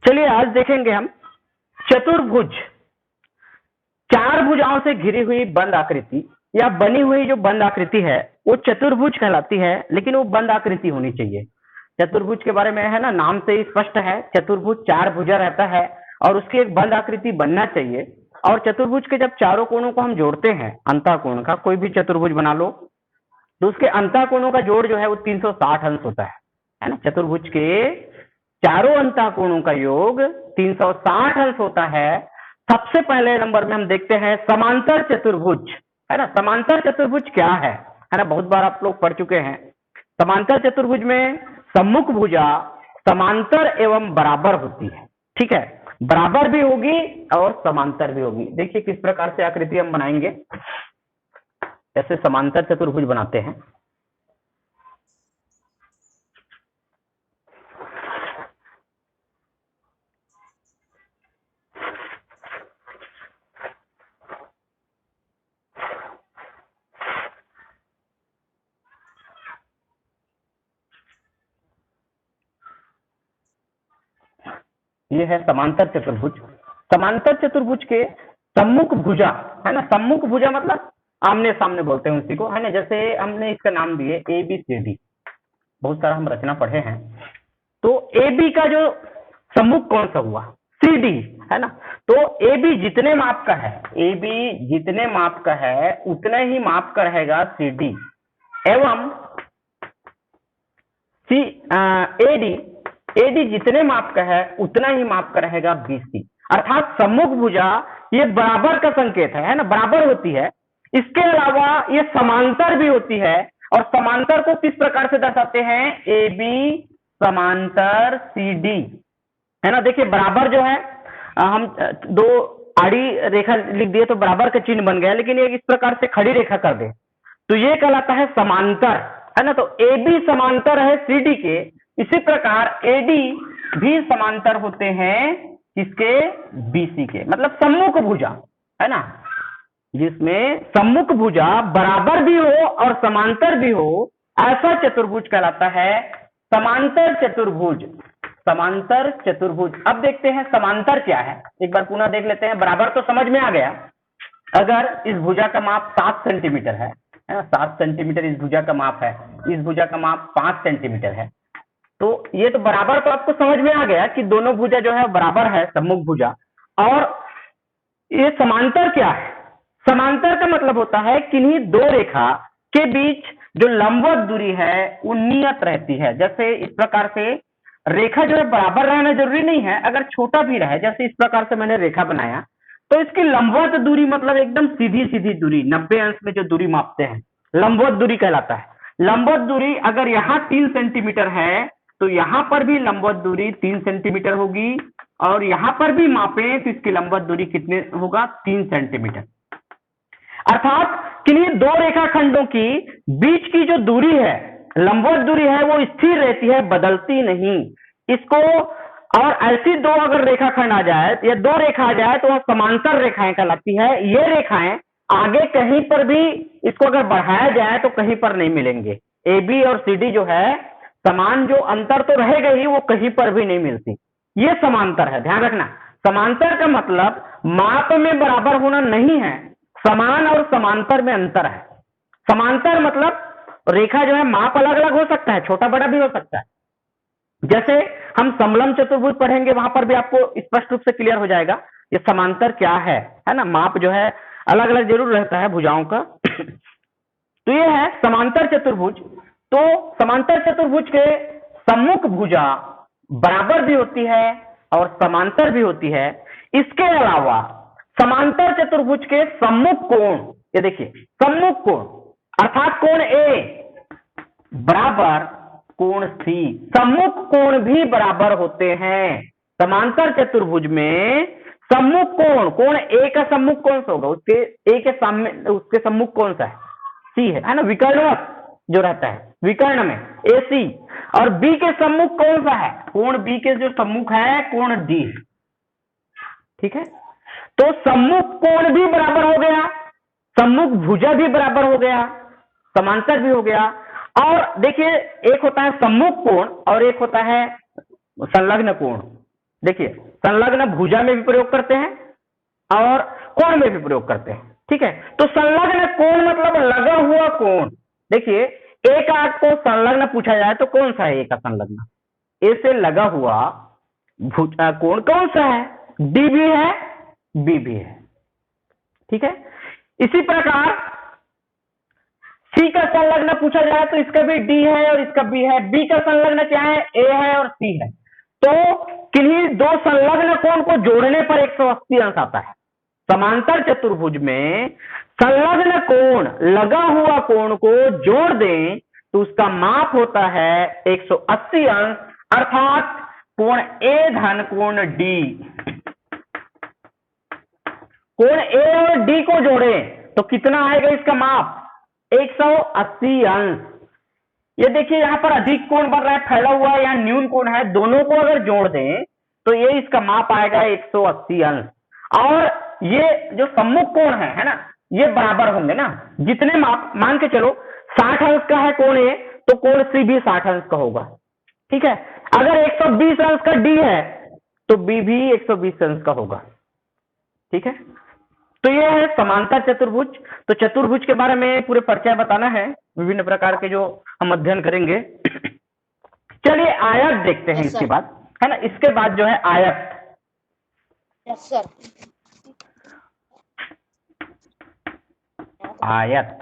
चलिए आज देखेंगे हम चतुर्भुज, चार भुजाओं से घिरी हुई बंद आकृति या बनी हुई जो बंद आकृति है वो चतुर्भुज कहलाती है, लेकिन वो बंद आकृति होनी चाहिए। चतुर्भुज के बारे में है ना, नाम से ही स्पष्ट है, चतुर्भुज चार भुजा रहता है और उसकी एक बंद आकृति बनना चाहिए। और चतुर्भुज के जब चारों कोणों को हम जोड़ते हैं, अंतःकोण का कोई भी चतुर्भुज बना लो, तो उसके अंतःकोणों का जोड़ जो है वो 360 अंश होता है ना। चतुर्भुज के चारों अंतःकोणों का योग 360 अंश होता है। सबसे पहले नंबर में हम देखते हैं समांतर चतुर्भुज, है ना। समांतर चतुर्भुज क्या है ना, बहुत बार आप लोग पढ़ चुके हैं। समांतर चतुर्भुज में सम्मुख भुजा समांतर एवं बराबर होती है, ठीक है, बराबर भी होगी और समांतर भी होगी। देखिए किस प्रकार से आकृति हम बनाएंगे, कैसे समांतर चतुर्भुज बनाते हैं। ये है समांतर चतुर्भुज। समांतर चतुर्भुज के सम्मुख भुजा, है ना, सम्मुख भुजा मतलब आमने सामने बोलते हैं उसी को, है ना। जैसे हमने इसका नाम दिए ए बी सी डी, बहुत सारा हम रचना पढ़े हैं। तो ए बी का जो सम्मुख कौन सा हुआ, सी डी, है ना। तो ए बी जितने माप का है, ए बी जितने माप का है उतने ही माप का रहेगा सी डी, एवं सी एडी, एडी जितने माप का है उतना ही माप का रहेगा बीसी। अर्थात सम्मुख भुजा ये बराबर का संकेत है ना, बराबर होती है। इसके अलावा ये समांतर भी होती है, और समांतर को किस प्रकार से दर्शाते हैं, ए बी समांतर सी डी, है ना। देखिए बराबर जो है, हम दो आड़ी रेखा लिख दिए तो बराबर का चिन्ह बन गया, लेकिन ये इस प्रकार से खड़ी रेखा कर दे तो ये कहलाता है समांतर, है ना। तो ए बी समांतर है सी डी के, इसी प्रकार एडी भी समांतर होते हैं किसके, बीसी के, मतलब सम्मुख भुजा, है ना, जिसमें सम्मुख भुजा बराबर भी हो और समांतर भी हो, ऐसा चतुर्भुज कहलाता है समांतर चतुर्भुज। समांतर चतुर्भुज। अब देखते हैं समांतर क्या है, एक बार पुनः देख लेते हैं। बराबर तो समझ में आ गया। अगर इस भुजा का माप 7 सेंटीमीटर है ना, 7 सेंटीमीटर इस भुजा का माप है, इस भुजा का माप 5 सेंटीमीटर है, तो ये तो बराबर तो आपको समझ में आ गया कि दोनों भुजा जो है बराबर है, सम्मुख भुजा। और ये समांतर क्या है, समांतर का मतलब होता है किन्हीं दो रेखा के बीच जो लंबवत दूरी है वो नियत रहती है। जैसे इस प्रकार से रेखा जो है बराबर रहना जरूरी नहीं है, अगर छोटा भी रहे, जैसे इस प्रकार से मैंने रेखा बनाया तो इसकी लंबवत दूरी मतलब एकदम सीधी सीधी दूरी, 90 अंश में जो दूरी मापते हैं लंबवत दूरी कहलाता है। लंबवत दूरी अगर यहाँ 3 सेंटीमीटर है तो यहाँ पर भी लंबवत दूरी 3 सेंटीमीटर होगी, और यहाँ पर भी मापें तो इसकी लंबवत दूरी कितने होगा, 3 सेंटीमीटर। अर्थात किन्हीं दो रेखाखंडों की बीच की जो दूरी है, लंबवत दूरी है, वो स्थिर रहती है, बदलती नहीं। इसको, और ऐसी दो अगर रेखाखंड आ जाए या दो रेखा आ जाए तो वह समांतर रेखाएं कहलाती है। ये रेखाएं आगे कहीं पर भी इसको अगर बढ़ाया जाए तो कहीं पर नहीं मिलेंगे। ए बी और सी डी जो है समान, जो अंतर तो रहेगा ही, वो कहीं पर भी नहीं मिलती। ये समांतर है, ध्यान रखना। समांतर का मतलब माप में बराबर होना नहीं है, समान और समांतर में अंतर है। समांतर मतलब रेखा जो है माप अलग अलग हो सकता है, छोटा बड़ा भी हो सकता है। जैसे हम समलम चतुर्भुज पढ़ेंगे वहां पर भी आपको स्पष्ट रूप से क्लियर हो जाएगा ये समांतर क्या है ना। माप जो है अलग अलग जरूर रहता है भुजाओं का। तो ये है समांतर चतुर्भुज। तो समांतर चतुर्भुज के सम्मुख भुजा बराबर भी होती है और समांतर भी होती है। इसके अलावा समांतर चतुर्भुज के सम्मुख कोण, ये देखिए सम्मुख कोण अर्थात कोण ए बराबर कोण सी, सम्मुख कोण भी बराबर होते हैं। समांतर चतुर्भुज में सम्मुख कोण, कोण ए का सम्मुख कौन सा होगा, उसके ए के सामने उसके सम्मुख कौन सा है, सी है ना, विकर्णवत जो रहता है विकर्ण में ए सी। और बी के सम्मुख कौन सा है, कोण बी के जो सम्मुख है कोण डी, ठीक है। तो सम्मुख कोण भी बराबर हो गया, सम्मुख भुजा भी बराबर हो गया, समांतर भी हो गया। और देखिए एक होता है सम्मुख कोण और एक होता है संलग्न कोण। देखिए संलग्न भुजा में भी प्रयोग करते हैं और कोण में भी प्रयोग करते हैं। ठीक है, तो संलग्न कोण मतलब लगा हुआ कोण। देखिए ए का आपको संलग्न पूछा जाए तो कौन सा है ए का संलग्न? ए से लगा हुआ कोण कौन सा है? डी भी है, बी भी है। ठीक है, इसी प्रकार सी का संलग्न पूछा जाए तो इसका भी डी है और इसका बी है। बी का संलग्न क्या है? ए है और सी है। तो किन्हीं दो संलग्न कोण को जोड़ने पर 180 अंश आता है। समांतर चतुर्भुज में संलग्न कोण, लगा हुआ कोण को जोड़ दें तो उसका माप होता है 180 अंश, अर्थात कोण ए धन कोण डी। कोण ए और डी को जोड़े तो कितना आएगा इसका माप? 180 अंश। ये देखिए यहां पर अधिक कोण बन रहा है, फैला हुआ है, यहाँ न्यून कोण है, दोनों को अगर जोड़ दें तो ये इसका माप आएगा 180 अंश। और ये जो सम्मुख कोण है ना, ये बराबर होंगे ना। जितने माप मान के चलो 60 अंश का है कोण ए, तो कोण सी भी 60 अंश का होगा। ठीक है, अगर 120 अंश का डी है तो बी भी 120 अंश का होगा। ठीक है, तो ये है समांतर चतुर्भुज। तो चतुर्भुज के बारे में पूरे परिचय बताना है, विभिन्न प्रकार के जो हम अध्ययन करेंगे। चलिए आयत देखते हैं इसके बाद, है ना। इसके बाद जो है आयत। Yes sir. आयत,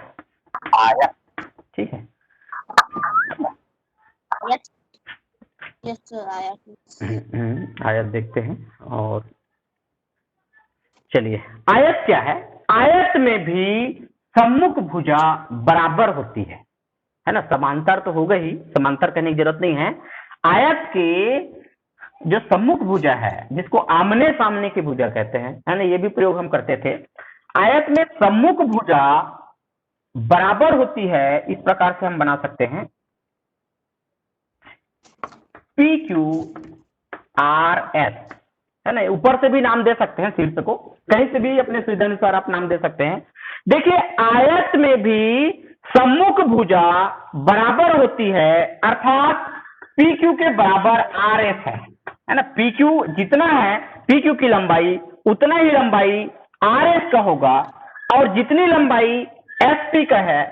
आयत, ठीक है। यस सर, आयत। आयत देखते हैं। और चलिए आयत क्या है? आयत में भी सम्मुख भुजा बराबर होती है ना। समांतर तो होगा ही, समांतर करने की जरूरत नहीं है। आयत के जो सम्मुख भुजा है, जिसको आमने सामने की भुजा कहते हैं, है ना, ये भी प्रयोग हम करते थे। आयत में सम्मुख भुजा बराबर होती है, इस प्रकार से हम बना सकते हैं पी क्यू आर एस, है ना। ऊपर से भी नाम दे सकते हैं, शीर्ष को कहीं से भी अपने सुविधा अनुसार आप नाम दे सकते हैं। देखिए आयत में भी सम्मुख भुजा बराबर होती है, अर्थात पी क्यू के बराबर आर एस है ना। पी क्यू जितना है, पी क्यू की लंबाई उतना ही लंबाई आर एस का होगा, और जितनी लंबाई एस पी का है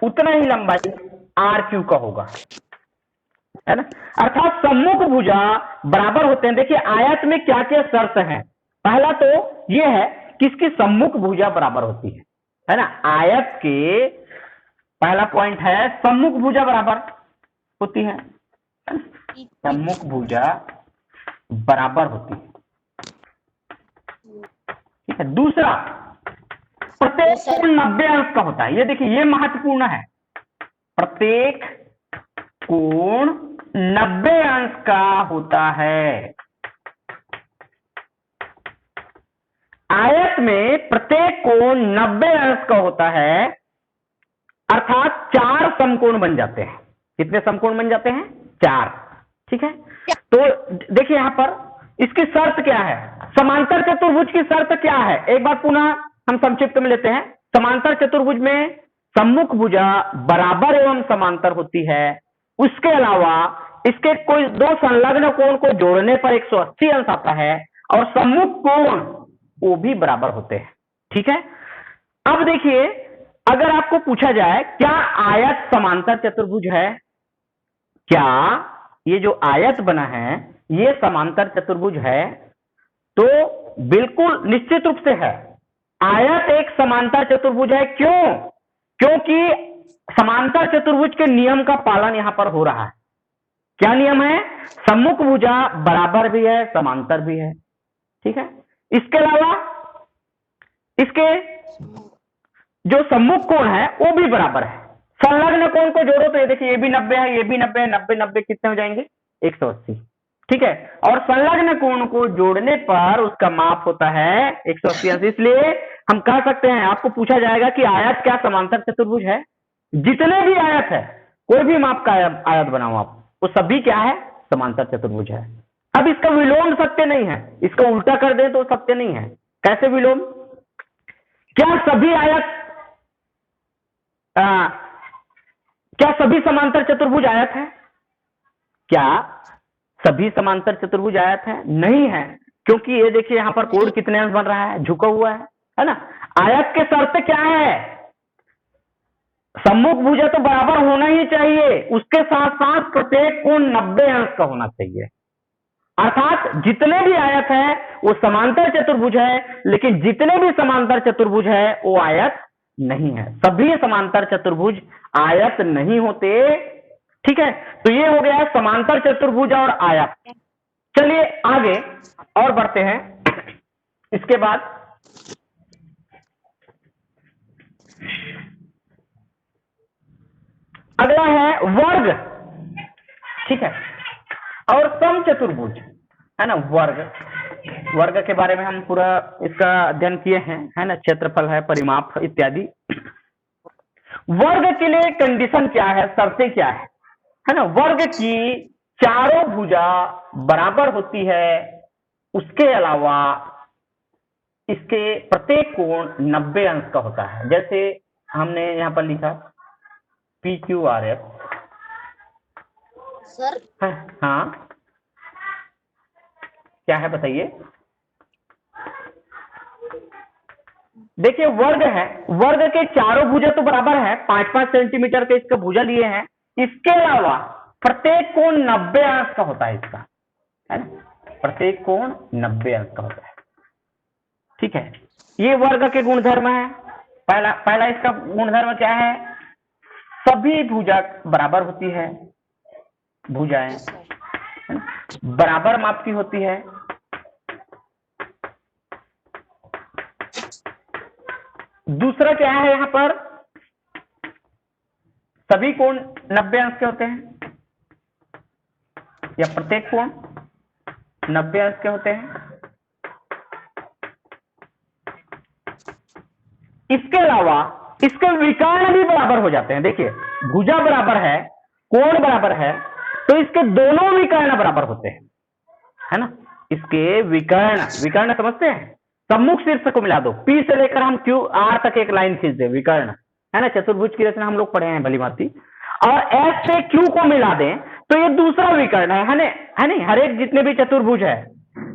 उतना ही लंबाई आर क्यू का होगा, है ना। अर्थात सम्मुख भुजा बराबर होते हैं। देखिए आयत में क्या क्या शर्त है। पहला तो यह है कि इसकी सम्मुख भुजा बराबर होती है ना। आयत के पहला पॉइंट है सम्मुख भुजा बराबर होती है। सम्मुख भुजा बराबर होती है, ठीक है। दूसरा, प्रत्येक कोण 90 अंश का होता है। ये देखिए ये महत्वपूर्ण है। प्रत्येक कोण 90 अंश का होता है। आयत में प्रत्येक कोण 90 अंश का होता है, अर्थात 4 समकोण बन जाते हैं। कितने समकोण बन जाते हैं? 4, ठीक है। तो देखिए यहां पर इसकी शर्त क्या है? समांतर चतुर्भुज की शर्त क्या है? एक बार पुनः हम संक्षिप्त में लेते हैं। समांतर चतुर्भुज में सम्मुख भुजा बराबर एवं समांतर होती है। उसके अलावा इसके कोई दो संलग्न कोण को जोड़ने पर 180 अंश आता है, और सम्मुख कोण वो भी बराबर होते हैं, ठीक है। अब देखिए अगर आपको पूछा जाए क्या आयत समांतर चतुर्भुज है, क्या ये जो आयत बना है ये समांतर चतुर्भुज है, तो बिल्कुल निश्चित रूप से है। आयत एक समांतर चतुर्भुज है। क्यों? क्योंकि समांतर चतुर्भुज के नियम का पालन यहां पर हो रहा है। क्या नियम है? सम्मुख भुजा बराबर भी है, समांतर भी है, ठीक है। इसके अलावा इसके जो सम्मुख कोण है वो भी बराबर है। संलग्न कोण को जोड़ो तो ये देखिए ये भी 90 है, ये भी 90 है, 90 90 कितने हो जाएंगे? 180, ठीक है। और संलग्न कोण को जोड़ने पर उसका माप होता है 180 अंश। इसलिए हम कह सकते हैं, आपको पूछा जाएगा कि आयत क्या समांतर चतुर्भुज है, जितने भी आयत है, कोई भी माप का आयत बनाओ आप, वो सभी क्या है? समांतर चतुर्भुज है। अब इसका विलोम सत्य नहीं है, इसका उल्टा कर दें तो सत्य नहीं है। कैसे विलोम? क्या सभी आयत क्या सभी समांतर चतुर्भुज आयत है? क्या सभी समांतर चतुर्भुज आयत है? नहीं है, क्योंकि ये देखिए यहाँ पर कोण कितने अंश बन रहा है, झुका हुआ है ना। आयत के शर्त क्या है? सम्मुख भुजा तो बराबर होना ही चाहिए, उसके साथ साथ प्रत्येक कोण 90 अंश का होना चाहिए। अर्थात जितने भी आयत है वो समांतर चतुर्भुज है, लेकिन जितने भी समांतर चतुर्भुज है वो आयत नहीं है। सभी समांतर चतुर्भुज आयत नहीं होते। ठीक है, तो ये हो गया समांतर चतुर्भुज और आयत। चलिए आगे और बढ़ते हैं। इसके बाद अगला है वर्ग। ठीक है, और समचतुर्भुज है ना। वर्ग के बारे में हम पूरा इसका अध्ययन किए हैं, है ना। क्षेत्रफल है, परिमाप इत्यादि। वर्ग के लिए कंडीशन क्या है, शर्तें क्या है ना। वर्ग की चारों भुजा बराबर होती है, उसके अलावा इसके प्रत्येक कोण 90 अंश का होता है। जैसे हमने यहाँ पर लिखा PQRS सर। हाँ, क्या है बताइए। देखिए वर्ग है, वर्ग के चारों भुजा तो बराबर है, 5-5 सेंटीमीटर के इसका भुजा लिए हैं। इसके अलावा प्रत्येक कोण 90 अंश का होता है इसका, है ना। प्रत्येक कोण 90 अंश का होता है। ठीक है, ये वर्ग के गुणधर्म है। पहला इसका गुणधर्म क्या है? सभी भुजा बराबर होती है, भुजाएं बराबर माप की होती है। दूसरा क्या है, यहां पर सभी कोण 90 अंश के होते हैं, या प्रत्येक कोण 90 अंश के होते हैं। इसके अलावा इसके विकर्ण भी बराबर हो जाते हैं। देखिए भुजा बराबर है, कोण बराबर है, तो इसके दोनों विकर्ण बराबर होते हैं, है ना। इसके विकर्ण समझते हैं? सम्मुख शीर्ष को मिला दो, P से लेकर हम Q R तक एक लाइन खींच दे, विकर्ण, है ना। चतुर्भुज की रचना हम लोग पढ़े हैं भली भांति। और S से Q को मिला दें तो ये दूसरा विकर्ण है नहीं। हर एक जितने भी चतुर्भुज है,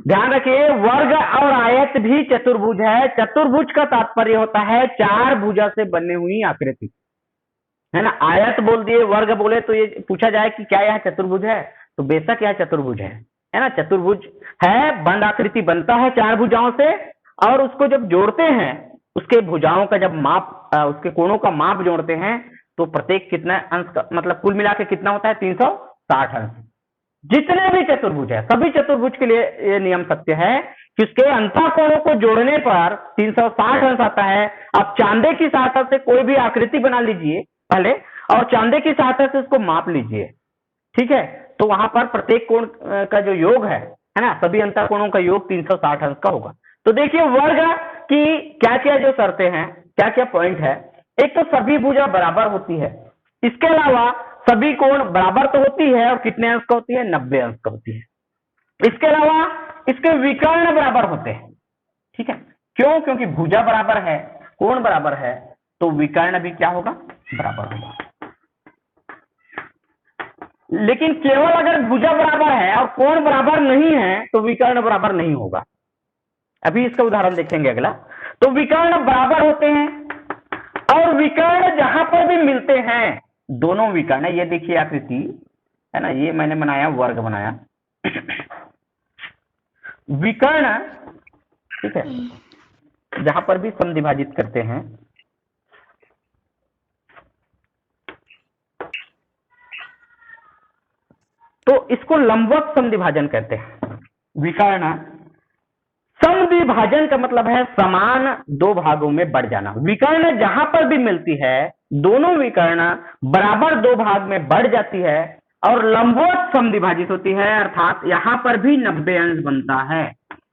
ध्यान रखिए, वर्ग और आयत भी चतुर्भुज है। चतुर्भुज का तात्पर्य होता है चार भुजा से बनी हुई आकृति, है ना। आयत बोल दिए, वर्ग बोले तो ये पूछा जाए कि क्या यह चतुर्भुज है, तो बेशक यह चतुर्भुज है ना। चतुर्भुज है, बंद आकृति बनता है चार भुजाओं से, और उसको जब जोड़ते हैं, उसके भुजाओं का जब माप, उसके कोणों का माप जोड़ते हैं, तो प्रत्येक कितना अंश का, मतलब कुल मिला के कितना होता है? 360 अंश। जितने भी चतुर्भुज है, सभी चतुर्भुज के लिए ये नियम सत्य है कि उसके अंतःकोणों को जोड़ने पर 360 अंश आता है। आप चांदे की सहायता से कोई भी आकृति बना लीजिए पहले, और चांदे की सहायता से उसको माप लीजिए, ठीक है। तो वहां पर प्रत्येक कोण का जो योग है ना, सभी अंतःकोणों का योग 360 अंश का होगा। तो देखिए वर्ग की क्या क्या जो शर्तें हैं, क्या क्या पॉइंट है। एक तो सभी भुजा बराबर होती है, इसके अलावा सभी कोण बराबर तो होती है, और कितने अंश का होती है? 90 अंश का होती है। इसके अलावा इसके विकर्ण बराबर होते हैं, ठीक है। क्यों? क्योंकि भुजा बराबर है, कोण बराबर है, तो विकर्ण भी क्या होगा? बराबर होगा। लेकिन केवल अगर भुजा बराबर है और कोण बराबर नहीं है, तो विकर्ण बराबर नहीं होगा। अभी इसका उदाहरण देखेंगे अगला। तो विकर्ण बराबर होते हैं, और विकर्ण जहां पर भी मिलते हैं, दोनों विकर्ण, ये देखिए आकृति है ना, ये मैंने बनाया, वर्ग बनाया, विकर्ण, ठीक है, जहां पर भी समद्विभाजित करते हैं, तो इसको लंबवत समद्विभाजन कहते हैं। विकर्ण समद्विभाजन का मतलब है समान दो भागों में बढ़ जाना। विकर्ण जहां पर भी मिलती है, दोनों विकर्ण बराबर दो भाग में बढ़ जाती है और लंबवत समद्विभाजित होती है, अर्थात यहां पर भी 90 अंश बनता है,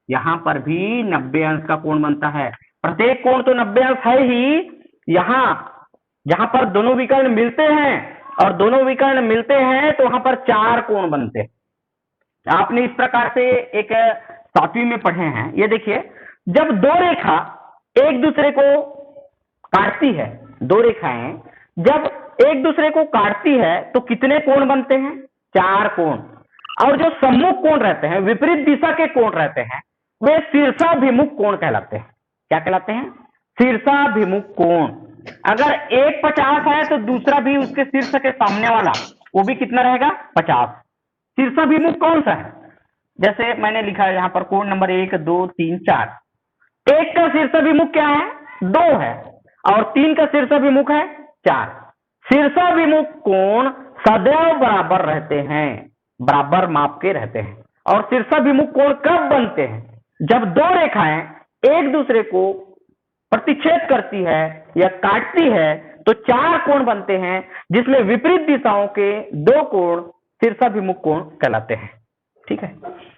यहां पर भी 90 अंश का कोण बनता है। प्रत्येक कोण तो 90 अंश है ही, यहां जहां पर दोनों विकर्ण मिलते हैं, और दोनों विकर्ण मिलते हैं तो वहां पर चार कोण बनते हैं। आपने इस प्रकार से एक 7वीं में पढ़े हैं, ये देखिए, जब दो रेखा एक दूसरे को काटती है, दो रेखाएं जब एक दूसरे को काटती है, तो कितने कोण बनते हैं? चार कोण। और जो सम्मुख कोण रहते हैं, विपरीत दिशा के कोण रहते हैं, वे शीर्षाभिमुख कोण कहलाते हैं। क्या कहलाते हैं? शीर्षाभिमुख कोण। अगर एक 50 है तो दूसरा भी उसके शीर्ष के सामने वाला वो भी कितना रहेगा? 50। शीर्षाभिमुख कौन सा है? जैसे मैंने लिखा है यहाँ पर कोण नंबर 1, 2, 3, 4। एक का शीर्षाभिमुख क्या है? 2 है, और 3 का शीर्षाभिमुख है 4। शीर्षाभिमुख कोण सदैव बराबर रहते हैं, बराबर माप के रहते हैं। और शीर्षाभिमुख कोण कब बनते हैं? जब दो रेखाएं एक दूसरे को प्रतिच्छेद करती है या काटती है तो 4 कोण बनते हैं, जिसमें विपरीत दिशाओं के 2 कोण शीर्षाभिमुख कोण कहलाते हैं। ठीक है,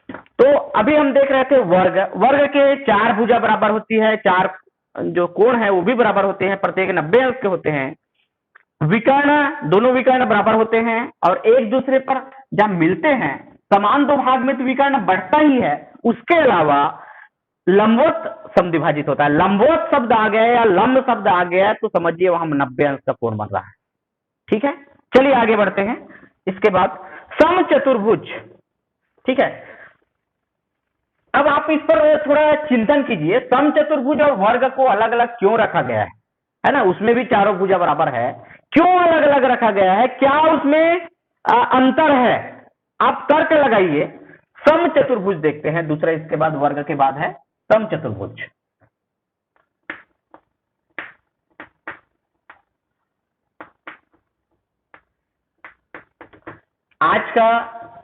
तो अभी हम देख रहे थे वर्ग। वर्ग के 4 भुजा बराबर होती है, 4 जो कोण है वो भी बराबर होते हैं, प्रत्येक 90 अंश के होते हैं। विकर्ण, दोनों विकर्ण बराबर होते हैं और एक दूसरे पर जब मिलते हैं समान 2 भाग में तो विकर्ण बढ़ता ही है। उसके अलावा लंबवत समद्विभाजित होता है। लंबवत शब्द आ गया या लंब शब्द आ गया तो समझिए वहां 90 अंश का कोण बन रहा है। ठीक है, चलिए आगे बढ़ते हैं। इसके बाद समचतुर्भुज। ठीक है, अब आप इस पर थोड़ा चिंतन कीजिए। समचतुर्भुज और वर्ग को अलग अलग क्यों रखा गया है ना? उसमें भी चारों भुजा बराबर है, क्यों अलग अलग रखा गया है? क्या उसमें अंतर है? आप तर्क लगाइए। समचतुर्भुज देखते हैं दूसरा, इसके बाद वर्ग के बाद है समचतुर्भुज। आज का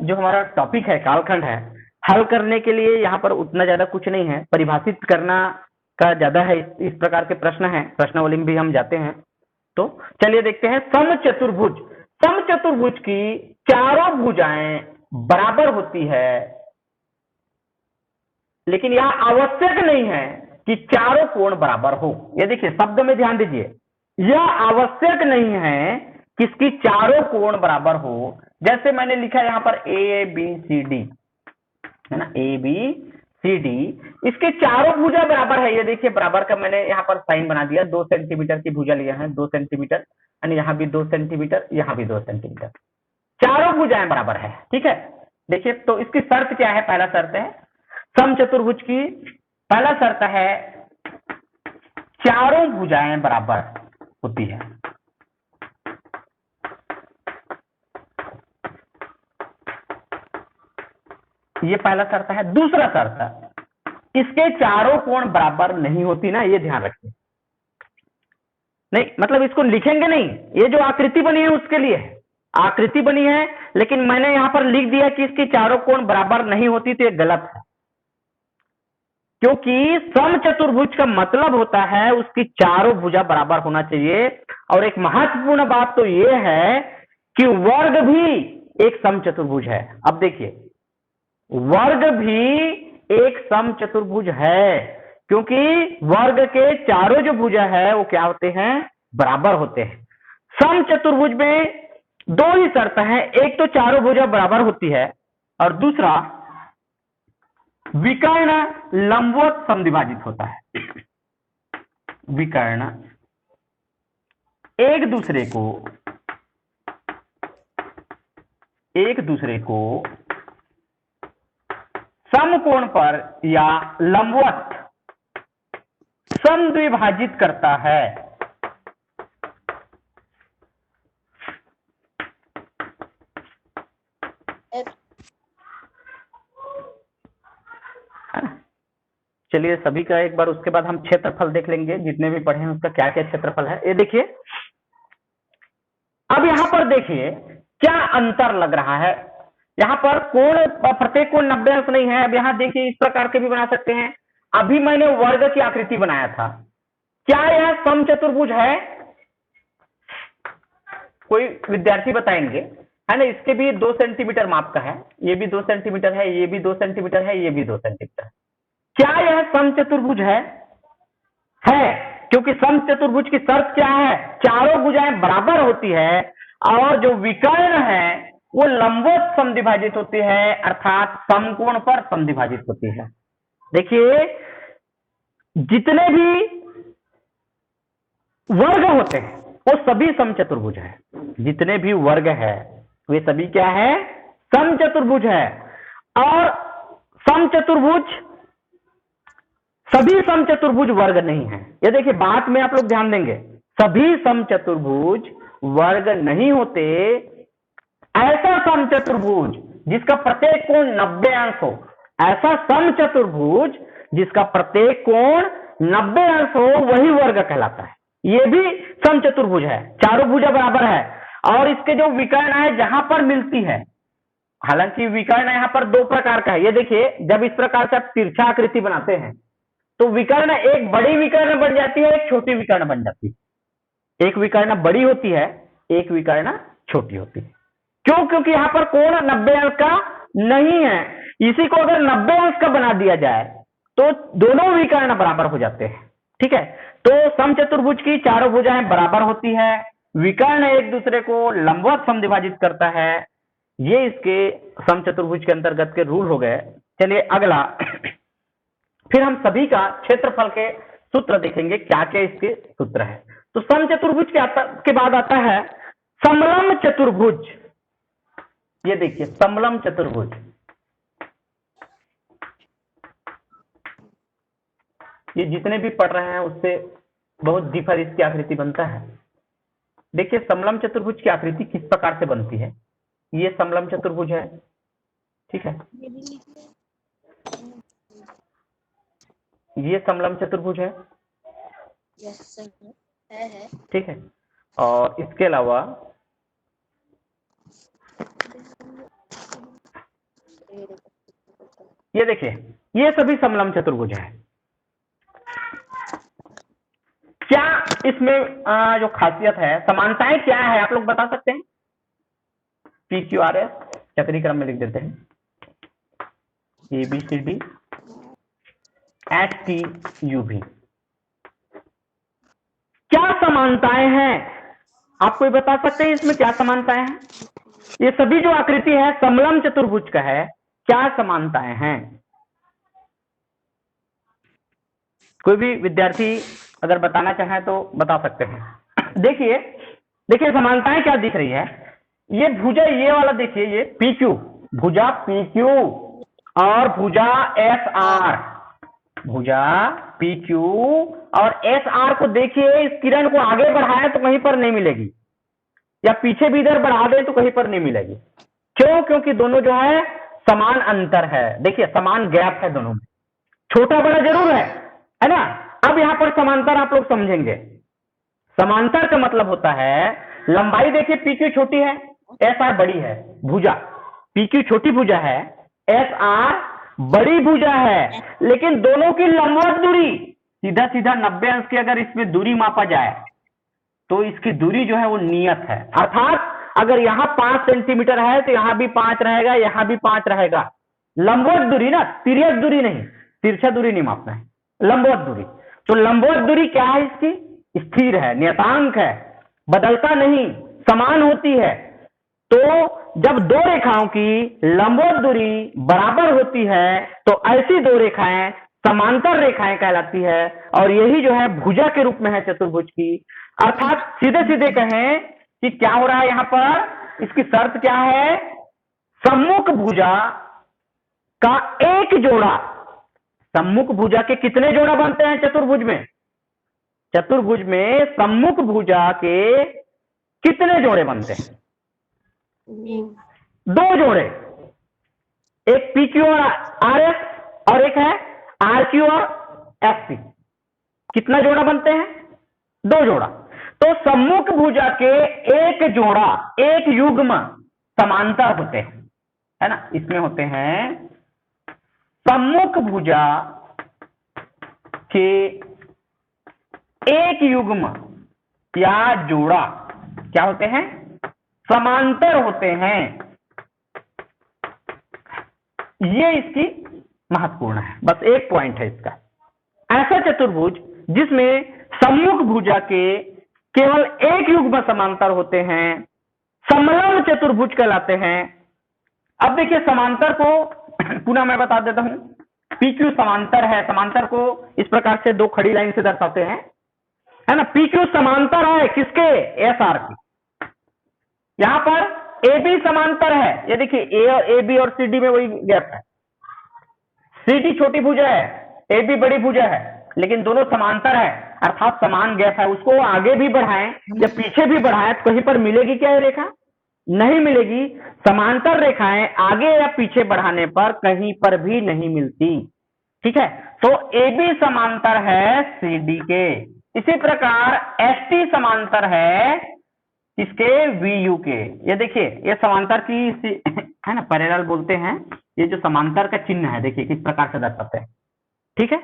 जो हमारा टॉपिक है कालखंड है, हल करने के लिए यहाँ पर उतना ज्यादा कुछ नहीं है, परिभाषित करना का ज्यादा है। इस प्रकार के प्रश्न हैं, प्रश्नावली में भी हम जाते हैं। तो चलिए देखते हैं समचतुर्भुज। समचतुर्भुज की चारों भुजाएं बराबर होती है, लेकिन यह आवश्यक नहीं है कि चारों कोण बराबर हो। ये देखिए शब्द में ध्यान दीजिए, यह आवश्यक नहीं है कि इसकी चारों कोण बराबर हो। जैसे मैंने लिखा यहाँ पर ए बी सी डी है ना, ए बी सी डी, इसके चारों भुजा बराबर है। ये देखिए बराबर का मैंने यहाँ पर साइन बना दिया, 2 सेंटीमीटर की भुजा लिया है, 2 सेंटीमीटर, यानी यहाँ भी 2 सेंटीमीटर, यहाँ भी 2 सेंटीमीटर, चारों भुजाएं बराबर है। ठीक है, देखिए तो इसकी शर्त क्या है? पहला शर्त है समचतुर्भुज की, पहला शर्त है चारों भुजाएं बराबर होती है। ये पहला शर्त है। दूसरा शर्त, इसके चारों कोण बराबर नहीं होती ना, ये ध्यान रखिए। नहीं मतलब इसको लिखेंगे नहीं, ये जो आकृति बनी है उसके लिए है, आकृति बनी है, लेकिन मैंने यहां पर लिख दिया कि इसके चारों कोण बराबर नहीं होती, तो ये गलत है। क्योंकि समचतुर्भुज का मतलब होता है उसकी चारों भुजा बराबर होना चाहिए। और एक महत्वपूर्ण बात तो यह है कि वर्ग भी एक समचतुर्भुज है। अब देखिए वर्ग भी एक समचतुर्भुज है, क्योंकि वर्ग के चारों जो भुजा है वो क्या होते हैं? बराबर होते हैं। समचतुर्भुज में 2 ही शर्त हैं, एक तो चारों भुजा बराबर होती है और दूसरा विकर्ण लंबवत समद्विभाजित होता है। विकर्ण एक दूसरे को समकोण पर या लंबवत समद्विभाजित करता है। चलिए सभी का एक बार, उसके बाद हम क्षेत्रफल देख लेंगे, जितने भी पढ़े हैं उसका क्या क्या क्षेत्रफल है। ये देखिए, अब यहां पर देखिए क्या अंतर लग रहा है। यहां पर कोण, प्रत्येक कोण 90 अंश नहीं है। अब यहां देखिए इस प्रकार के भी बना सकते हैं। अभी मैंने वर्ग की आकृति बनाया था, क्या यह समचतुर्भुज है? कोई विद्यार्थी बताएंगे, है ना? इसके भी 2 सेंटीमीटर माप का है, ये भी 2 सेंटीमीटर है, ये भी 2 सेंटीमीटर है, ये भी 2 सेंटीमीटर है। क्या यह समचतुर्भुज है? क्योंकि समचतुर्भुज की शर्त क्या है? चारों भुजाएं बराबर होती है और जो विकर्ण है वो लंबवत समद्विभाजित होती है, अर्थात समकोण पर समद्विभाजित होती है। देखिए जितने भी वर्ग होते हैं वो सभी समचतुर्भुज है। जितने भी वर्ग है वे सभी क्या है? समचतुर्भुज है। और समचतुर्भुज, सभी समचतुर्भुज वर्ग नहीं है। ये देखिए बात में आप लोग ध्यान देंगे, सभी समचतुर्भुज वर्ग नहीं होते। ऐसा समचतुर्भुज जिसका प्रत्येक कोण 90 अंश हो, ऐसा समचतुर्भुज जिसका प्रत्येक कोण 90 अंश हो, वही वर्ग कहलाता है। ये भी समचतुर्भुज है, चारों भुजा बराबर है और इसके जो विकर्ण है जहां पर मिलती है, हालांकि विकर्ण यहाँ पर दो प्रकार का है। ये देखिए जब इस प्रकार से आप तिरछा आकृति बनाते हैं तो विकर्ण एक बड़ी विकर्ण बन जाती है, एक छोटी विकर्ण बन जाती है। एक विकर्ण बड़ी होती है, एक विकर्ण छोटी होती है। क्यों? क्योंकि यहाँ पर कोण 90 अंश का नहीं है। इसी को अगर 90 अंश का बना दिया जाए तो दोनों विकर्ण बराबर हो जाते हैं। ठीक है, तो समचतुर्भुज की चारों भुजाएं बराबर होती है, विकर्ण एक दूसरे को लंबवत समद्विभाजित करता है। ये इसके समचतुर्भुज के अंतर्गत के रूल हो गए। चलिए अगला, फिर हम सभी का क्षेत्रफल के सूत्र देखेंगे, क्या क्या इसके सूत्र है। तो समचतुर्भुज के बाद आता है समलंब चतुर्भुज। ये देखिए समलंब चतुर्भुज, ये जितने भी पढ़ रहे हैं उससे बहुत डिफर इसकी आकृति बनता है। देखिए समलंब चतुर्भुज की आकृति किस प्रकार से बनती है। ये समलंब चतुर्भुज है, ठीक है, ये समलंब चतुर्भुज है, ठीक है। और इसके अलावा ये देखिए ये सभी समलंब चतुर्भुज है। क्या इसमें जो खासियत है, समानताएं क्या है, आप लोग बता सकते हैं? पी क्यू आर एस चक्रीय क्रम में लिख देते हैं, A B C D H T U भी। क्या समानताएं हैं, आप कोई बता सकते हैं इसमें क्या समानताएं हैं? ये सभी जो आकृति है समलंब चतुर्भुज का है, क्या समानताएं हैं? कोई भी विद्यार्थी अगर बताना चाहे तो बता सकते हैं। देखिए देखिए समानताएं क्या दिख रही है। ये भुजा ये वाला देखिए, ये पी क्यू, भुजा पी क्यू और भुजा एस आर, भुजा पी क्यू और एस आर को देखिए, इस किरण को आगे बढ़ाएं तो कहीं पर नहीं मिलेगी, या पीछे भी इधर बढ़ा दें तो कहीं पर नहीं मिलेगी। क्यों? क्योंकि दोनों जो है समान अंतर है। देखिए समान गैप है दोनों में, छोटा बड़ा जरूर है ना। अब यहां पर समांतर आप लोग समझेंगे। समांतर का मतलब होता है लंबाई, देखिए पी क्यू छोटी है, एस आर बड़ी है, भुजा पी क्यू छोटी भुजा है, एस आर बड़ी भुजा है, लेकिन दोनों की लंबवत दूरी सीधा सीधा 90 अंश की अगर इसमें दूरी मापा जाए तो इसकी दूरी जो है वो नियत है। अर्थात अगर यहाँ 5 सेंटीमीटर है तो यहाँ भी 5 रहेगा, यहाँ भी 5 रहेगा। लंबवत दूरी ना, तिर्यक दूरी नहीं, तिरछा दूरी नहीं मापना है, लंबवत दूरी। तो लंबवत दूरी क्या है इसकी? स्थिर है, नियतांक है, बदलता नहीं, समान होती है। तो जब दो रेखाओं की लंबवत दूरी बराबर होती है तो ऐसी दो रेखाएं समांतर रेखाएं कहलाती है, और यही जो है भुजा के रूप में है चतुर्भुज की। अर्थात सीधे सीधे कहें कि क्या हो रहा है यहां पर, इसकी शर्त क्या है? सम्मुख भुजा का एक जोड़ा, सम्मुख भुजा के कितने जोड़ा बनते हैं चतुर्भुज में? चतुर्भुज में सम्मुख भुजा के कितने जोड़े बनते हैं? 2 जोड़े, एक पी क्यू और आर एस और एक है आर क्यू और एस सी। कितना जोड़ा बनते हैं? 2 जोड़ा। तो सम्मुख भुजा के एक जोड़ा, एक युग्म समांतर होते हैं, है ना। इसमें होते हैं सम्मुख भुजा के एक युग्म या जोड़ा क्या होते हैं? समांतर होते हैं। ये इसकी महत्वपूर्ण है, बस एक पॉइंट है इसका। ऐसा चतुर्भुज जिसमें सम्मुख भुजा के केवल एक युग्म समांतर होते हैं समलंब चतुर्भुज कहलाते हैं। अब देखिए समांतर को पुनः मैं बता देता हूं। पी क्यू समांतर है, समांतर को इस प्रकार से 2 खड़ी लाइन से दर्शाते हैं, है ना। पी क्यू समांतर है किसके? एस आर की। यहां पर ए बी समांतर है, ये देखिए ए बी और सी डी में वही गैप है, सी डी छोटी भुजा है, ए बी बड़ी भुजा है, लेकिन दोनों समांतर है अर्थात समान गैप है। उसको आगे भी बढ़ाएं या पीछे भी बढ़ाएं तो कहीं पर मिलेगी क्या ये रेखा? नहीं मिलेगी। समांतर रेखाएं आगे या पीछे बढ़ाने पर कहीं पर भी नहीं मिलती, ठीक है। तो ए बी समांतर है सी डी के, इसी प्रकार एस टी समांतर है इसके वी यू के। ये देखिए ये समांतर की है ना, पैरेलल बोलते हैं, ये जो समांतर का चिन्ह है देखिए किस प्रकार से दर्शाते हैं, ठीक है।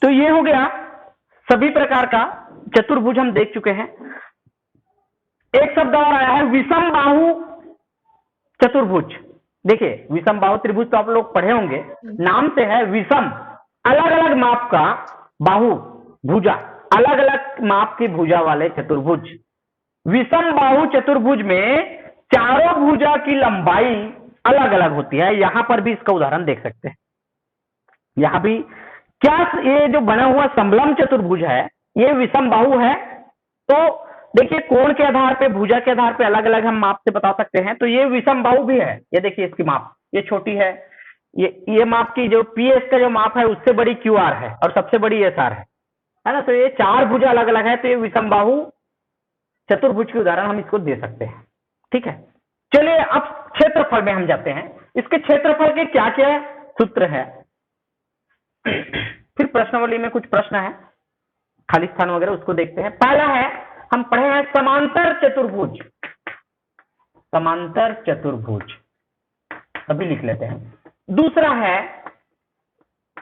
तो ये हो गया सभी प्रकार का चतुर्भुज हम देख चुके हैं। एक शब्द और आया है विषम बाहु चतुर्भुज। देखिए विषम बाहु त्रिभुज तो आप लोग पढ़े होंगे, नाम से है विषम, अलग अलग माप का बाहु भुजा, अलग अलग माप की भुजा वाले चतुर्भुज। विषम बाहु चतुर्भुज में चारों भुजा की लंबाई अलग अलग होती है। यहां पर भी इसका उदाहरण देख सकते हैं। यहां भी क्या ये जो बना हुआ समलम चतुर्भुज है ये विषम बाहु है। तो देखिए कोण के आधार पे, भुजा के आधार पे अलग अलग हम माप से बता सकते हैं। तो ये विषम बाहु भी है। ये देखिए इसकी माप ये छोटी है, ये माप की जो पी एस का जो माप है उससे बड़ी क्यू आर है और सबसे बड़ी एस आर है ना। तो ये चार भुजा अलग अलग है, तो ये विषम बाहु चतुर्भुज के उदाहरण हम इसको दे सकते हैं, ठीक है। चलिए अब क्षेत्रफल में हम जाते हैं। इसके क्षेत्रफल के क्या क्या सूत्र है। फिर प्रश्नावली में कुछ प्रश्न है, खाली स्थान वगैरह उसको देखते हैं। पहला है, हम पढ़े हैं समांतर चतुर्भुज, समांतर चतुर्भुज अभी लिख लेते हैं। दूसरा है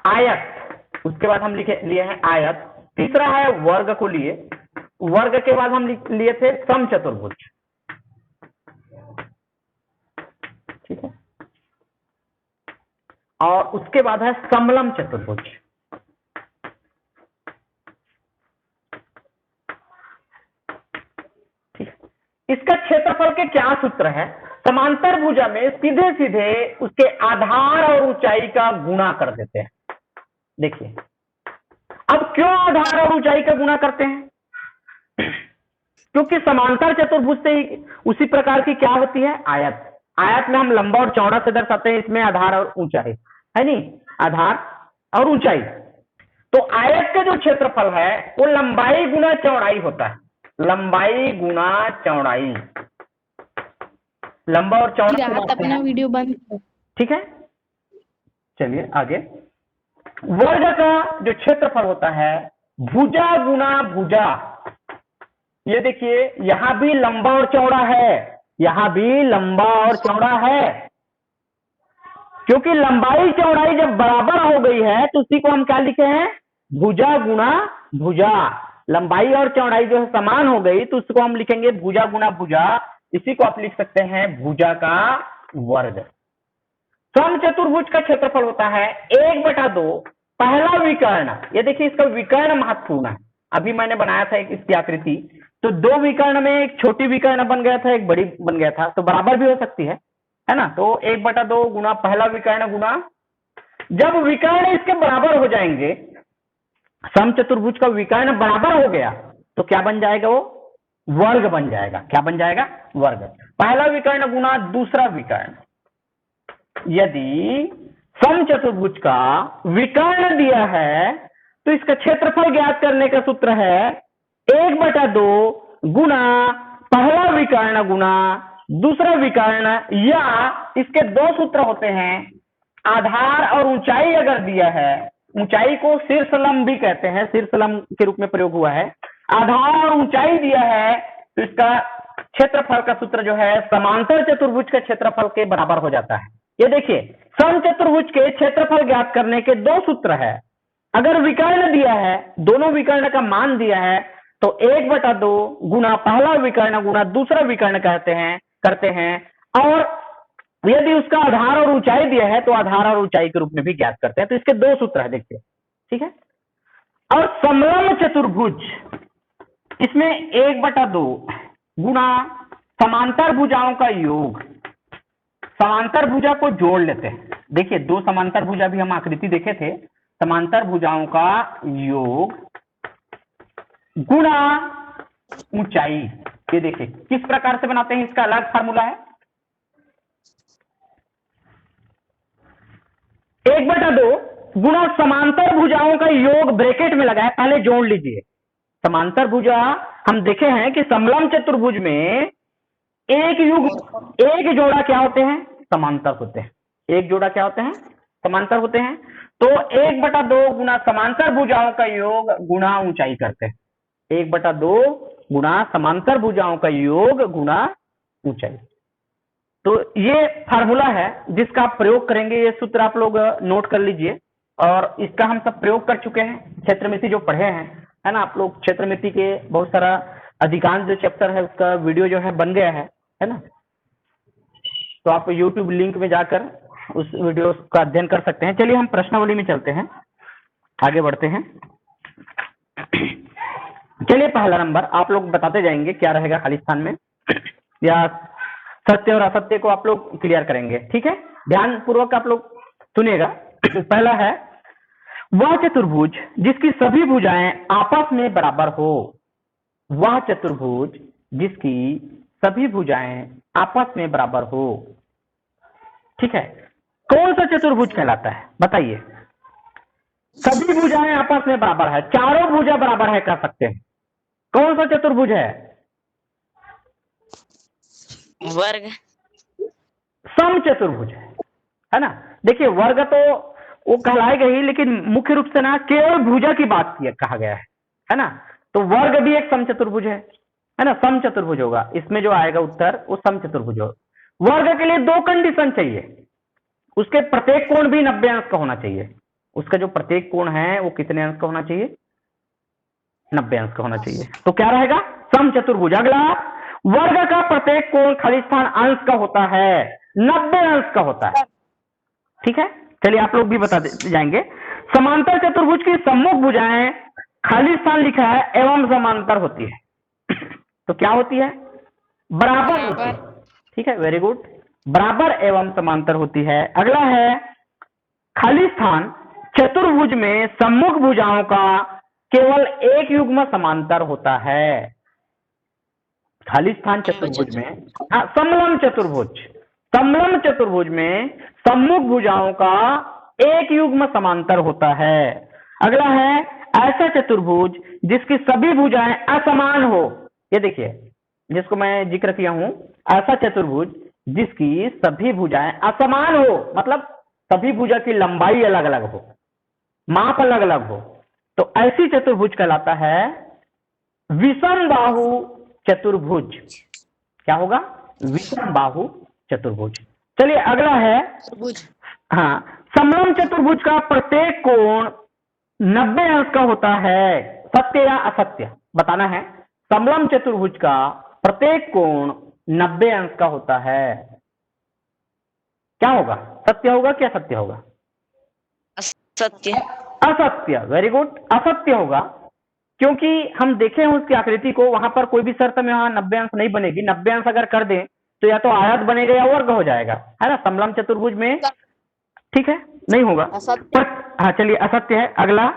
आयत, उसके बाद हम लिए हैं आयत। तीसरा है वर्ग को लिए, वर्ग के बाद हम लिए थे समचतुर्भुज, ठीक है। और उसके बाद है समलम चतुर्भुज। इसका क्षेत्रफल के क्या सूत्र है। समांतर भुजा में सीधे सीधे उसके आधार और ऊंचाई का गुणा कर देते हैं। देखिए अब क्यों आधार और ऊंचाई का गुणा करते हैं, क्योंकि समांतर चतुर्भुज से ही उसी प्रकार की क्या होती है आयत। आयत में हम लंबा और चौड़ा से दर्शाते हैं, इसमें आधार और ऊंचाई है नहीं, आधार और ऊंचाई। तो आयत का जो क्षेत्रफल है वो लंबाई गुना चौड़ाई होता है, लंबाई गुना चौड़ाई, लंबा और चौड़ा अपना वीडियो बंद कर, ठीक है। चलिए आगे, वर्ग का जो क्षेत्रफल होता है भुजा गुना भुजा। ये देखिए यहां भी लंबा और चौड़ा है, यहां भी लंबा और चौड़ा है, क्योंकि लंबाई चौड़ाई जब बराबर हो गई है तो उसी को हम क्या लिखे हैं, भुजा गुना भुजा। लंबाई और चौड़ाई जो है समान हो गई तो उसको हम लिखेंगे भुजा गुना भुजा। इसी को आप लिख सकते हैं भुजा का वर्ग। समचतुर्भुज का क्षेत्रफल होता है 1/2 पहला विकर्ण। ये देखिए इसका विकर्ण महत्वपूर्ण है। अभी मैंने बनाया था एक इसकी आकृति, तो दो विकर्ण में एक छोटी विकर्ण बन गया था, एक बड़ी बन गया था, तो बराबर भी हो सकती है ना। तो 1/2 गुना पहला विकर्ण गुना, जब विकर्ण इसके बराबर हो जाएंगे, समचतुर्भुज का विकर्ण बराबर हो गया तो क्या बन जाएगा, वो वर्ग बन जाएगा। क्या बन जाएगा, वर्ग। पहला विकर्ण गुना दूसरा विकर्ण। यदि समचतुर्भुज का विकर्ण दिया है तो इसका क्षेत्रफल ज्ञात करने का सूत्र है 1/2 गुना पहला विकर्ण गुना दूसरा विकर्ण, या इसके दो सूत्र होते हैं, आधार और ऊंचाई अगर दिया है, ऊंचाई को शीर्षलंब भी कहते हैं, शीर्षलंब के रूप में प्रयोग हुआ है, आधार और ऊंचाई दिया है तो इसका क्षेत्रफल का सूत्र जो है समांतर चतुर्भुज के क्षेत्रफल के बराबर हो जाता है। ये देखिए समचतुर्भुज के क्षेत्रफल ज्ञात करने के दो सूत्र है। अगर विकर्ण दिया है, दोनों विकर्ण का मान दिया है, तो 1/2 गुना पहला विकर्ण गुना दूसरा विकर्ण करते हैं, और यदि उसका आधार और ऊंचाई दिया है तो आधार और ऊंचाई के रूप में भी ज्ञात करते हैं। तो इसके दो सूत्र है, देखिए, ठीक है। और समलम चतुर्भुज, इसमें 1/2 गुना समांतर भुजाओं का योग, समांतर भुजा को जोड़ लेते हैं। देखिए दो समांतर भुजा भी हम आकृति देखे थे, समांतर भुजाओं का योग गुना ऊंचाई। ये देखिए किस प्रकार से बनाते हैं, इसका अलग फार्मूला है। 1/2 गुना समांतर भुजाओं का योग ब्रैकेट में लगा है, पहले जोड़ लीजिए। समांतर भुजा हम देखे हैं कि समलंब चतुर्भुज में एक जोड़ा क्या होते हैं, समांतर होते हैं। एक जोड़ा क्या होते हैं, समांतर होते हैं। तो 1/2 गुना समांतर भुजाओं का योग गुणा ऊंचाई करते हैं। 1/2 गुना समांतर भुजाओं का योग गुणा ऊंचाई। तो ये फार्मूला है जिसका आप प्रयोग करेंगे। ये सूत्र आप लोग नोट कर लीजिए, और इसका हम सब प्रयोग कर चुके हैं। क्षेत्रमिति जो पढ़े हैं, है ना, आप लोग क्षेत्रमिति के बहुत सारा अधिकांश जो चैप्टर है उसका वीडियो जो है बन गया है ना। तो आप YouTube लिंक में जाकर उस वीडियो का अध्ययन कर सकते हैं। चलिए हम प्रश्नावली में चलते हैं, आगे बढ़ते हैं। चलिए पहला नंबर आप लोग बताते जाएंगे क्या रहेगा खाली स्थान में, या सत्य और असत्य को आप लोग क्लियर करेंगे, ठीक है। ध्यान पूर्वक आप लोग सुनिएगा। पहला है, वह चतुर्भुज जिसकी सभी भुजाएं आपस में बराबर हो। वह चतुर्भुज जिसकी सभी भुजाएं आपस में बराबर हो, ठीक है। कौन सा चतुर्भुज कहलाता है, बताइए। सभी भुजाएं आपस में बराबर है, चारों भुजा बराबर है कह सकते हैं। कौन सा चतुर्भुज है? वर्ग। सम चतुर्भुज है ना। देखिए वर्ग तो वो कहलाएगा ही, लेकिन मुख्य रूप से ना केवल भुजा की बात कहा गया है ना। तो वर्ग भी एक सम चतुर्भुज है ना, सम चतुर्भुज होगा। इसमें जो आएगा उत्तर वो सम चतुर्भुज होगा। वर्ग के लिए 2 कंडीशन चाहिए, उसके प्रत्येक कोण भी 90 अंश का होना चाहिए। उसका जो प्रत्येक कोण है वो कितने अंश का होना चाहिए, 90 अंश का होना चाहिए। तो क्या रहेगा, सम चतुर्भुज। अगला, वर्ग का प्रत्येक कोण खाली स्थान अंश का होता है, 90 अंश का होता है, ठीक है। चलिए आप लोग भी बता जाएंगे। समांतर चतुर्भुज की सम्मुख भुजाएं खाली स्थान लिखा है एवं समांतर होती है। तो क्या होती है, बराबर होती है, ठीक है, वेरी गुड। बराबर एवं समांतर होती है। अगला है, खाली स्थान चतुर्भुज में सम्मुख भुजाओं का केवल एक युग्म समांतर होता है। खाली स्थान चतुर्भुज में, समलंब चतुर्भुज, समलंब चतुर्भुज में सम्मुख भुजाओं का एक युग्म समांतर होता है। अगला है, ऐसा चतुर्भुज जिसकी सभी भुजाएं असमान हो। ये देखिए जिसको मैं जिक्र किया हूं, ऐसा चतुर्भुज जिसकी सभी भुजाएं असमान हो, मतलब सभी भुजा की लंबाई अलग अलग हो, माप अलग अलग हो, तो ऐसी चतुर्भुज कहलाता है विषम बाहु चतुर्भुज। क्या होगा, विषम बाहु चतुर्भुज। चलिए अगला है, हाँ, समलंब चतुर्भुज का प्रत्येक कोण 90 अंश का होता है। सत्य या असत्य बताना है। समलंब चतुर्भुज का प्रत्येक कोण 90 अंश का होता है। क्या होगा, सत्य होगा क्या असत्य होगा? असत्य। असत्य, वेरी गुड, असत्य होगा। क्योंकि हम देखें उसकी आकृति को, वहां पर कोई भी शर्त में वहां 90 अंश नहीं बनेगी। 90 अंश अगर कर दें तो या तो आयत बनेगा या वर्ग हो जाएगा, है ना, समलंब चतुर्भुज में, ठीक है, नहीं होगा। हाँ चलिए असत्य है। अगला,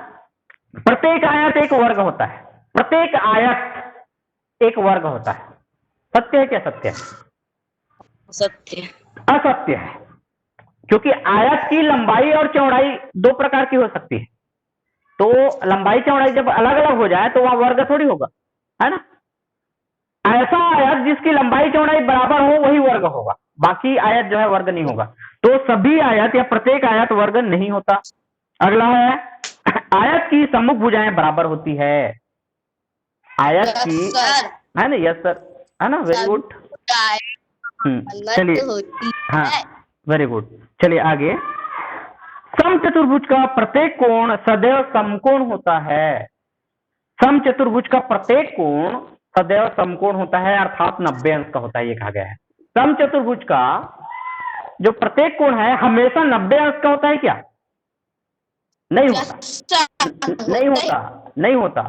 प्रत्येक आयत एक वर्ग होता है, प्रत्येक आयत एक वर्ग होता है। सत्य है क्या सत्य है? सत्य। असत्य है, क्योंकि आयत की लंबाई और चौड़ाई 2 प्रकार की हो सकती है। तो लंबाई चौड़ाई जब अलग अलग हो जाए तो वह वर्ग थोड़ी होगा, है ना। ऐसा आयत जिसकी लंबाई चौड़ाई बराबर हो वही वर्ग होगा, बाकी आयत जो है वर्ग नहीं होगा। तो सभी आयत या प्रत्येक आयत वर्ग नहीं होता। अगला है, आयत की सम्मुख भुजाएं बराबर होती है। आयत की, है ना, यस सर, है ना, वेरी गुड। चलिए, हाँ वेरी गुड। चलिए आगे, सम चतुर्भुज का प्रत्येक कोण सदैव समकोण होता है। सम चतुर्भुज का प्रत्येक कोण सदैव समकोण होता है, अर्थात 90 अंश का होता है, ये कहा गया है। सम चतुर्भुज का जो प्रत्येक कोण है हमेशा 90 अंश का होता है क्या? नहीं होता, नहीं होता, नहीं होता।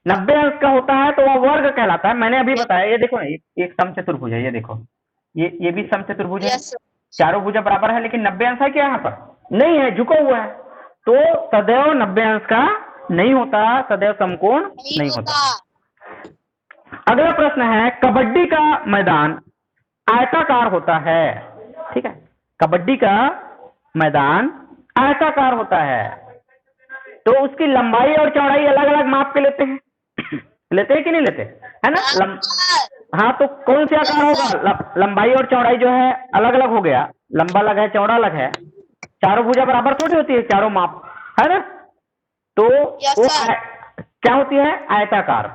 90 अंश का होता है तो वह वर्ग कहलाता है। मैंने अभी बताया, ये देखो ना, एक सम चतुर्भुज है, ये देखो, ये भी सम चतुर्भुज है, चारों भुजा बराबर है, लेकिन 90 अंश है क्या यहाँ पर? नहीं है, झुका हुआ है। तो सदैव 90 अंश का नहीं होता, सदैव समकोण नहीं होता। अगला प्रश्न है, कबड्डी का मैदान आयताकार होता है। ठीक है, कबड्डी का मैदान आयताकार होता है, तो उसकी लंबाई और चौड़ाई अलग अलग माप के लेते हैं। लेते हैं कि नहीं लेते, है ना? हाँ, तो कौन सा आकार होगा? लंबाई और चौड़ाई जो है अलग अलग हो गया, लंबा अलग है, चौड़ा अलग है। चारों भुजा बराबर थोड़ी होती है, चारों माप, है ना? तो वो क्या होती है? आयताकार।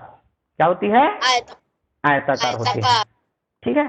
क्या होती है? आयताकार होती है। ठीक है।